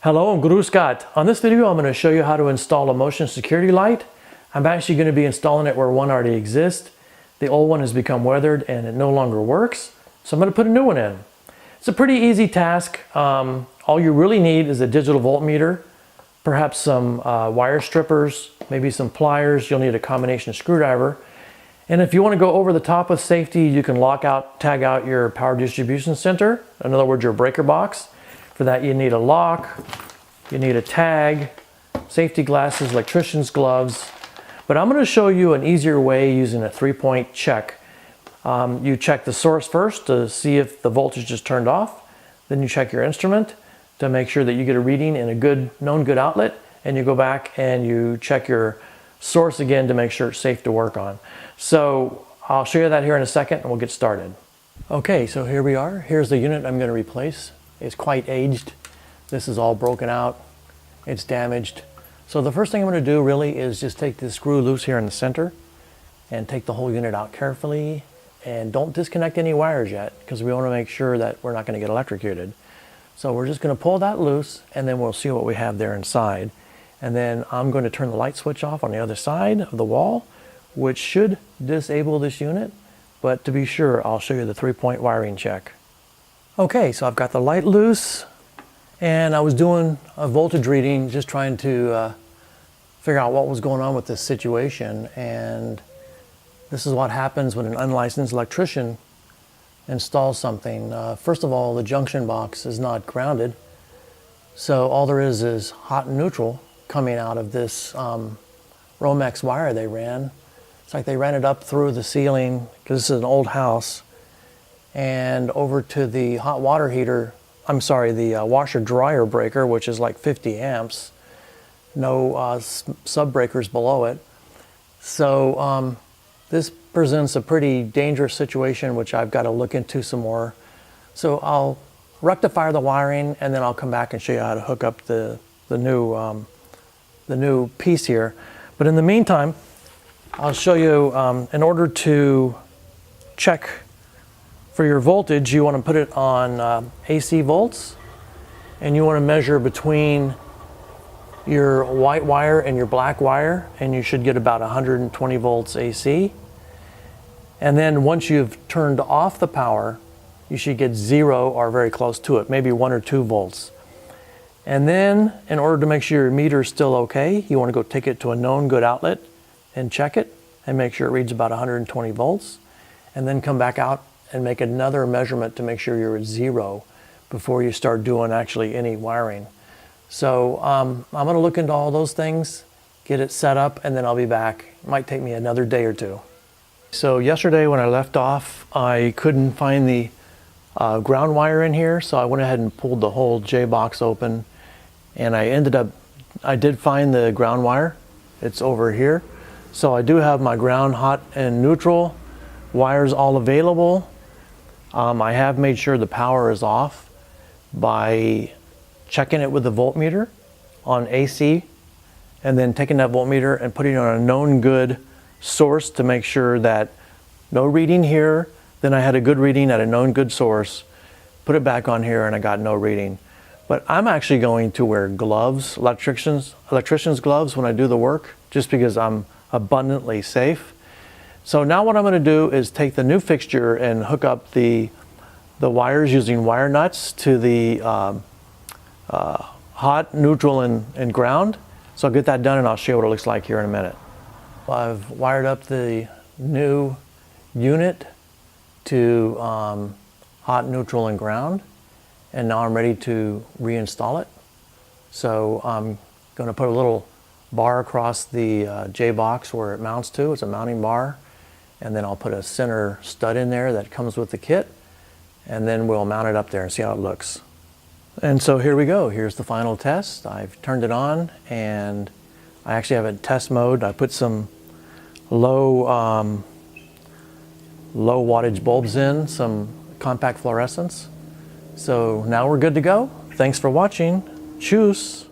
Hello, I'm Guru Scott. On this video, I'm going to show you how to install a motion security light. I'm actually going to be installing it where one already exists. The old one has become weathered and it no longer works, so I'm going to put a new one in. It's a pretty easy task. All you really need is a digital voltmeter, perhaps some wire strippers, maybe some pliers. You'll need a combination screwdriver. And if you want to go over the top with safety, you can tag out your power distribution center, in other words, your breaker box. For that, you need a lock, you need a tag, safety glasses, electrician's gloves. But I'm going to show you an easier way using a 3-point check. You check the source first to see if the voltage is turned off. Then you check your instrument to make sure that you get a reading in a known good outlet. And you go back and you check your source again to make sure it's safe to work on. So I'll show you that here in a second and we'll get started. Okay, so here we are. Here's the unit I'm going to replace. It's quite aged. This is all broken out. It's damaged. So the first thing I'm going to do really is just take this screw loose here in the center and take the whole unit out carefully, and don't disconnect any wires yet because we want to make sure that we're not going to get electrocuted. So we're just going to pull that loose and then we'll see what we have there inside. And then I'm going to turn the light switch off on the other side of the wall, which should disable this unit. But to be sure, I'll show you the 3-point wiring check. Okay, so I've got the light loose and I was doing a voltage reading, just trying to figure out what was going on with this situation. And this is what happens when an unlicensed electrician installs something. First of all, the junction box is not grounded. So all there is hot and neutral coming out of this Romex wire they ran. It's like they ran it up through the ceiling, because this is an old house, and over to the hot water heater, the washer dryer breaker, which is like 50 amps, no sub breakers below it. So this presents a pretty dangerous situation, which I've got to look into some more. So I'll rectify the wiring and then I'll come back and show you how to hook up the new piece here. But in the meantime, I'll show you, in order to check for your voltage, you want to put it on AC volts, and you want to measure between your white wire and your black wire, and you should get about 120 volts AC. And then once you've turned off the power, you should get 0 or very close to it, maybe 1 or 2 volts. And then in order to make sure your meter is still okay, you want to go take it to a known good outlet and check it and make sure it reads about 120 volts, and then come back out and make another measurement to make sure you're at 0 before you start doing actually any wiring. So I'm going to look into all those things, get it set up, and then I'll be back. It might take me another day or two. So yesterday when I left off, I couldn't find the ground wire in here, so I went ahead and pulled the whole J box open, and I did find the ground wire. It's over here. So I do have my ground, hot and neutral wires all available. I have made sure the power is off by checking it with the voltmeter on AC, and then taking that voltmeter and putting it on a known good source to make sure that no reading here. Then I had a good reading at a known good source, put it back on here and I got no reading. But I'm actually going to wear gloves, electrician's gloves when I do the work, just because I'm abundantly safe. So now what I'm going to do is take the new fixture and hook up the wires using wire nuts to the hot, neutral, and ground. So I'll get that done and I'll show you what it looks like here in a minute. I've wired up the new unit to hot, neutral, and ground, and now I'm ready to reinstall it. So I'm going to put a little bar across the J box where it mounts to. It's a mounting bar. And then I'll put a center stud in there that comes with the kit, and then we'll mount it up there and see how it looks. And so here we go. Here's the final test. I've turned it on and I actually have it in test mode. I put some low wattage bulbs in, some compact fluorescents. So now we're good to go. Thanks for watching. Tschüss.